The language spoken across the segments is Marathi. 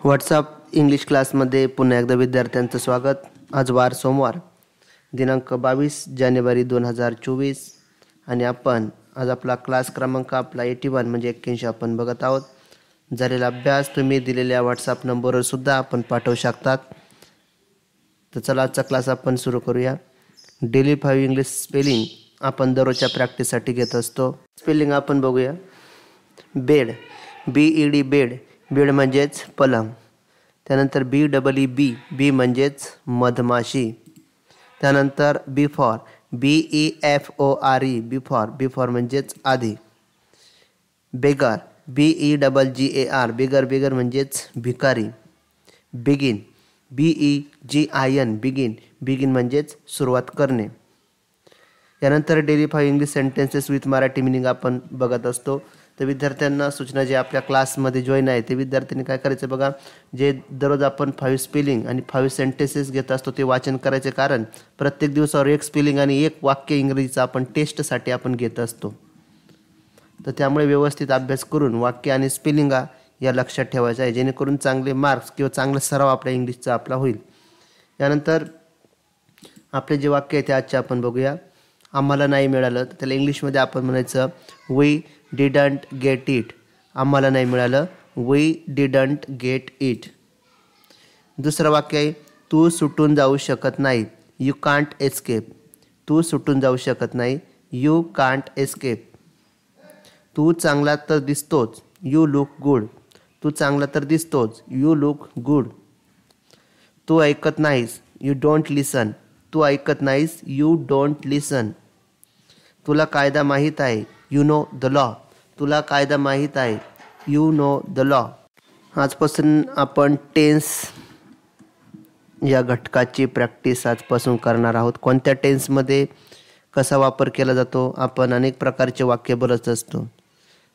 व्हॉट्सअप इंग्लिश क्लासमध्ये पुन्हा एकदा विद्यार्थ्यांचं स्वागत. आज वार सोमवार दिनांक 22 जानेवारी 2024 आणि आपण आज आपला क्लास क्रमांक 81 म्हणजे 81 आपण बघत आहोत. झालेला अभ्यास तुम्ही दिलेल्या व्हॉट्सअप नंबरवर सुद्धा आपण पाठवू शकतात. तर चला आजचा क्लास आपण सुरू करूया. डेली 5 इंग्लिश स्पेलिंग आपण दररोजच्या प्रॅक्टिससाठी घेत असतो. स्पेलिंग आपण बघूया. बेड, BED बेड, बेड म्हणजेच पलंग. त्यानंतर BEE बी म्हणजेच मधमाशी. त्यानंतर बी फॉर BEFORE बी फॉर म्हणजेच आधी. बेगर BEGGAR बेगर म्हणजेच भिकारी. बिगिन BEGIN बिगिन म्हणजेच सुरुवात करणे. यानंतर daily 5 English sentences with Marathi meaning आपण बघत असतो. तर विद्यार्थ्यांना सूचना, जे आपल्या क्लासमध्ये जॉईन आहे ते विद्यार्थ्यांनी काय करायचं बघा, जे दररोज आपण 5 स्पेलिंग आणि 5 सेंटेन्सेस घेत असतो ते वाचन करायचे. कारण प्रत्येक दिवसावर एक स्पेलिंग आणि एक वाक्य इंग्रजीचं आपण टेस्टसाठी आपण घेत असतो. तर त्यामुळे व्यवस्थित अभ्यास करून वाक्य आणि स्पेलिंगा या लक्षात ठेवायचं आहे, जेणेकरून चांगले मार्क्स किंवा चांगला सराव आपल्या इंग्लिशचा आपला होईल. यानंतर आपले जे वाक्य आहे ते आजचे आपण बघूया. आम्हाला नाही मिळालं तर त्याला इंग्लिशमध्ये आपण म्हणायचं वी डिडंट गेट इट. आम्हाला नाही मिळालं, वी डिडंट गेट इट. दुसरं वाक्य आहे तू सुटून जाऊ शकत नाही. You can't escape. तू सुटून जाऊ शकत नाही. You can't escape. तू चांगला तर दिसतोच. You look good. तू चांगला तर दिसतोच. You look good. तू ऐकत नाहीस. यू डोंट लिसन. तू ऐकत नाहीस. यू डोंट लिसन. तुला कायदा माहीत आहे. You know the law. तुला कायदा माहीत आहे. You know the law. आजपासून आपण टेन्स या घटकाची प्रॅक्टिस आजपासून करणार आहोत. कोणत्या टेन्समध्ये कसा वापर केला जातो. आपण अनेक प्रकारचे वाक्य बोलत असतो.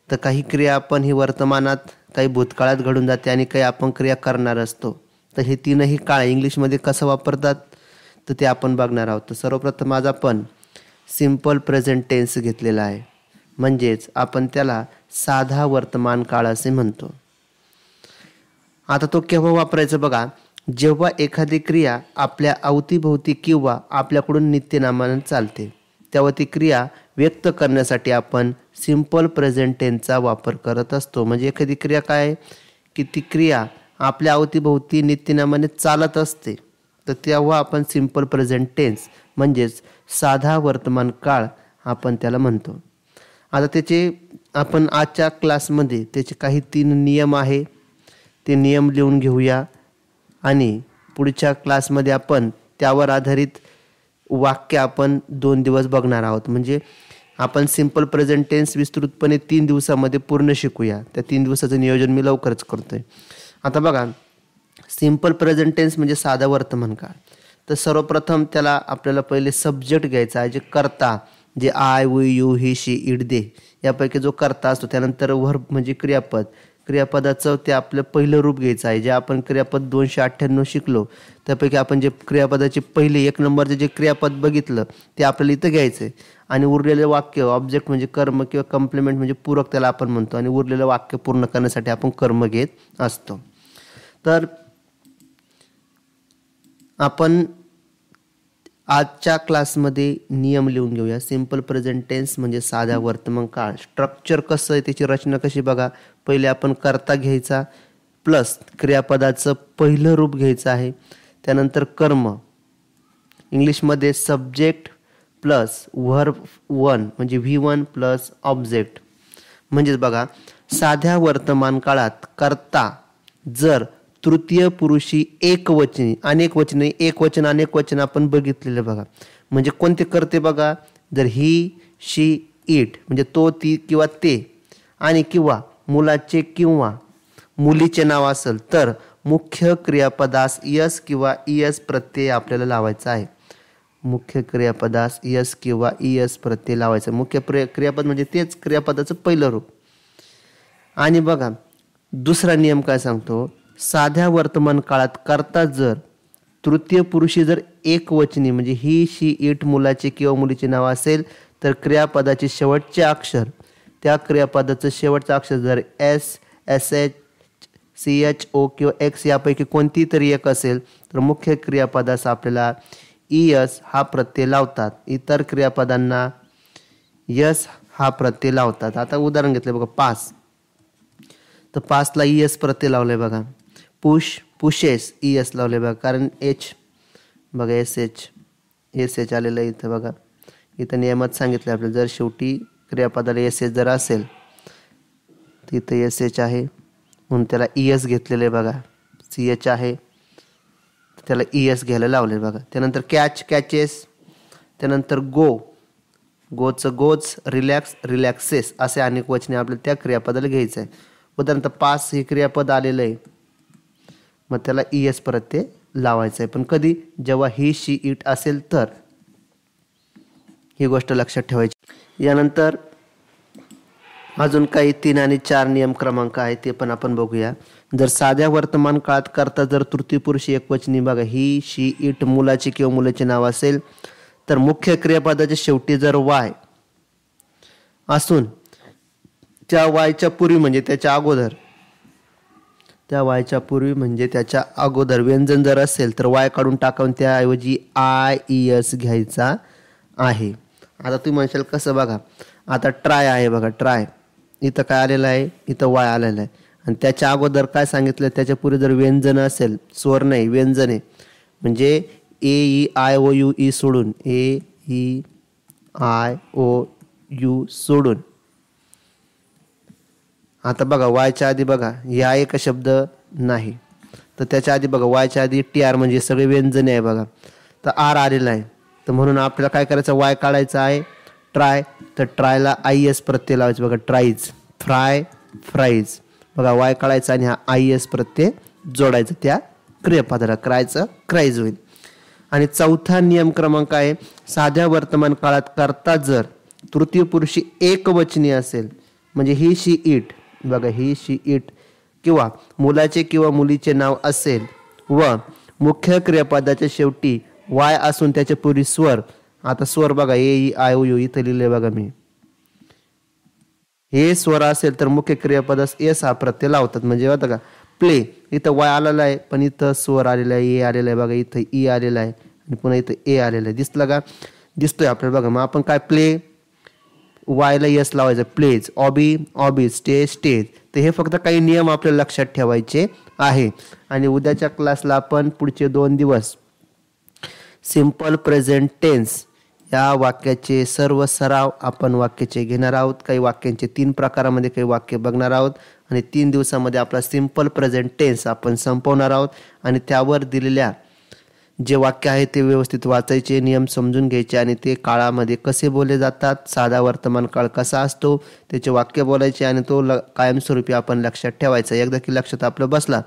तर काही क्रिया आपण ही वर्तमानात, काही भूतकाळात घडून जाते आणि काही आपण क्रिया करणार असतो. तर हे तीनही काळ इंग्लिशमध्ये कसं वापरतात तर ते आपण बघणार आहोत. तर सर्वप्रथम आज आपण सिम्पल प्रेझेंट टेन्स घेतलेला आहे, म्हणजेच आपण त्याला साधा वर्तमान काळ असे म्हणतो. आता तो केव्हा वापरायचा बघा, जेव्हा एखादी क्रिया आपल्या अवतीभोवती किंवा आपल्याकडून नित्यनेमाने चालते, तेव्हा ती क्रिया व्यक्त करण्यासाठी आपण सिम्पल प्रेझेंट टेन्सचा वापर करत असतो. म्हणजे एखादी क्रिया काय आहे की ती क्रिया आपल्या अवतीभोवती नित्यनेमाने चालत असते, तर तेव्हा आपण सिम्पल प्रेझेंट टेन्स म्हणजेच साधा वर्तमान काळ आपण त्याला म्हणतो. आता त्याचे आपण आजच्या क्लासमध्ये त्याचे काही 3 नियम आहे, ते नियम लिहून घेऊया आणि पुढच्या क्लासमध्ये आपण त्यावर आधारित वाक्य आपण 2 दिवस बघणार आहोत. म्हणजे आपण सिम्पल प्रेझेंट टेन्स विस्तृतपणे 3 दिवसामध्ये पूर्ण शिकूया. त्या 3 दिवसाचं नियोजन मी लवकरच करतोय. आता बघा, सिम्पल प्रेझेंट टेन्स म्हणजे साधा वर्तमान काळ. तर सर्वप्रथम त्याला आपल्याला पहिले सब्जेक्ट घ्यायचा आहे, जे कर्ता, जे I, we, you, he, she, it, they यापैकी जो कर्ता असतो. त्यानंतर व्हर्ब म्हणजे क्रियापद. क्रियापदाचं ते आपलं पहिलं रूप घ्यायचं आहे. जे आपण क्रियापद 298 शिकलो त्यापैकी आपण जे क्रियापदाचे पहिले 1 नंबरचे जे क्रियापद बघितलं ते आपल्याला इथं घ्यायचं आहे. आणि उरलेलं वाक्य, ऑब्जेक्ट म्हणजे कर्म किंवा कम्प्लिमेंट म्हणजे पूरक त्याला आपण म्हणतो. आणि उरलेलं वाक्य पूर्ण करण्यासाठी आपण कर्म घेत असतो. तर आपण आजच्या क्लासमध्ये नियम लिहून घेऊया. सिम्पल प्रेझेंट टेन्स म्हणजे साधा वर्तमान काळ. स्ट्रक्चर कसं आहे, त्याची रचना कशी बघा. पहिले आपण कर्ता घ्यायचा प्लस क्रियापदाचं पहिलं रूप घ्यायचं आहे. त्यानंतर कर्म, इंग्लिशमध्ये सब्जेक्ट प्लस व्हर्ब 1 म्हणजे V1 प्लस ऑब्जेक्ट. म्हणजेच बघा, साध्या वर्तमान काळात कर्ता जर तृतीय पुरुषी एकवचनी, अनेक वचने, एक वचन अनेक वचन आपण बघितलेलं बघा. म्हणजे कोणते करते बघा, जर ही, शी, इट म्हणजे तो, ती किंवा ते, आणि किंवा मुलाचे किंवा मुलीचे नाव असेल तर मुख्य क्रियापदास यस किंवा ईएस प्रत्यय आपल्याला लावायचा आहे. मुख्य क्रियापदास यस किंवा ईएस प्रत्यय लावायचा. मुख्य क्रियापद म्हणजे तेच क्रियापदाचं पहिलं रूप. आणि बघा दुसरा नियम काय सांगतो, साध्या वर्तमान काळात कर्ता जर तृतीय पुरुषी जर एकवचनी म्हणजे ही, शी, इट, मुलाचे किंवा मुलीचे नाव असेल तर क्रियापदाचे शेवटचे अक्षर, त्या क्रियापदाचं शेवटचं अक्षर जर एस, एस एच, CHO किंवा X यापैकी कोणती तरी एक असेल तर मुख्य क्रियापदास आपल्याला ES हा प्रत्यय लावतात. इतर क्रियापदांना यस हा प्रत्यय लावतात. आता उदाहरण घेतलं बघा, पास, तर पासला ES प्रत्यय लावले बघा. पुश, पुशेस ES लावले बघा, कारण H बघा SH आलेलं आहे इथं बघा. इथं नियमात सांगितलं आपल्याला, जर शेवटी क्रियापदाला SH जर असेल तर इथं SH आहे म्हणून त्याला ES घेतलेलं आहे बघा. CH आहे त्याला ES घ्यायला लावले बघा. त्यानंतर कॅच, कॅचेस, त्यानंतर गोचं गोज, रिलॅक्स, रिलॅक्सेस असे अनेक वचने आपल्याला त्या क्रियापदाला घ्यायचं आहे. उदाहरणार्थ पास हे क्रियापद आलेलं आहे, मग त्याला ES प्रत्यय लावायचं आहे. पण कधी, जेव्हा ही, शी, इट असेल तर. ही गोष्ट लक्षात ठेवायची. यानंतर अजून काही 3 आणि 4 नियम क्रमांक आहेत ते पण आपण बघूया. जर साध्या वर्तमान काळात करता जर तृतीय पुरुषी एकवचनी बघा ही, शी, इट मुलाचे किंवा मुलीचे नाव असेल तर मुख्य क्रियापदाच्या शेवटी जर वाय असून त्या वायच्या पूर्वी म्हणजे त्याच्या अगोदर व्यंजन जर असेल तर वाय काढून टाकून त्याऐवजी IES घ्यायचा आहे. आता तुम्ही म्हणशाल कसं, बघा आता ट्राय आहे बघा, ट्राय इथं काय आलेलं आहे, इथं वाय आलेलं आहे आणि त्याच्या अगोदर काय सांगितलं, त्याच्या पुढे जर व्यंजन असेल, स्वर नाही व्यंजन आहे, म्हणजे AEIOU सोडून AEIOU सोडून. आता बघा वायच्या आधी बघा या एक शब्द नाही, तर त्याच्या आधी बघा वायच्या आधी TR म्हणजे सगळे व्यंजने आहे बघा, तर R आलेला आहे. तर म्हणून आपल्याला काय करायचं, वाय काढायचा आहे ट्राय, तर ट्रायला IES प्रत्यय लावायचं बघा. ट्राईज, फ्राईज बघा वाय काढायचा आणि हा IES प्रत्यय जोडायचा त्या क्रियापदाला, क्राईज होईल. आणि चौथा नियम क्रमांक आहे, साध्या वर्तमान काळात करता जर तृतीय पुरुषी एकवचनी असेल म्हणजे ही, शी, इट बघा, ही, शी, इट किंवा मुलाचे किंवा मुलीचे नाव असेल व मुख्य क्रियापदाच्या शेवटी वाय असून त्याच्या पूर्वी स्वर. आता स्वर बघा AEIOU इथं लिहिले बघा मी, हे स्वर असेल तर मुख्य क्रियापदास एस हा प्रत्यय लावतात. म्हणजे बघा का, प्ले इथं वाय आलेला आहे पण इथं स्वर आलेला आहे, ए आलेला आहे बघा, इथं ई आलेला आहे आणि पुन्हा इथं ए आलेला आहे. दिसलं का, दिसतोय आपल्याला बघा. मग आपण काय, प्ले वायला यस लावायचं, प्लेज, ऑबी, स्टेज. तर हे फक्त काही नियम आपल्याला लक्षात ठेवायचे आहे. आणि उद्याच्या क्लासला आपण पुढचे 2 दिवस सिंपल प्रेझेंट टेन्स या वाक्याचे सर्व सराव आपण वाक्याचे घेणार आहोत. काही वाक्यांचे 3 प्रकारामध्ये काही वाक्य बघणार आहोत आणि 3 दिवसामध्ये आपला सिंपल प्रेझेंट टेन्स आपण संपवणार आहोत. आणि त्यावर दिलेल्या जे वाक्य आहे ते व्यवस्थित वाचायचे, नियम समजून घ्यायचे आणि ते काळामध्ये कसे बोलले जातात, साधा वर्तमान काळ कसा असतो त्याचे वाक्य बोलायचे आणि तो कायमस्वरूपी आपण लक्षात ठेवायचा. एकदा की लक्षात आपलं बसला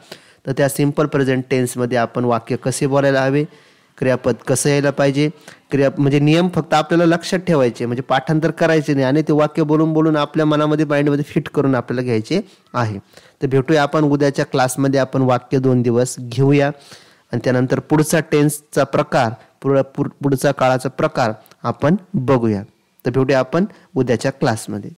तर त्या सिंपल प्रेझेंट टेन्समध्ये आपण वाक्य कसे बोलायला हवे, क्रियापद कसं यायला पाहिजे, म्हणजे नियम फक्त आपल्याला लक्षात ठेवायचे, म्हणजे पाठांतर करायचे नाही आणि ते वाक्य बोलून आपल्या मनामध्ये, माइंडमध्ये फिट करून आपल्याला घ्यायचे आहे. तर भेटूया आपण उद्याच्या क्लासमध्ये. आपण वाक्य 2 दिवस घेऊया आणि त्यानंतर पुढचा टेन्सचा प्रकार, पुढचा काळाचा प्रकार आपण बघूया. तर भेटूया आपण उद्याच्या क्लासमध्ये.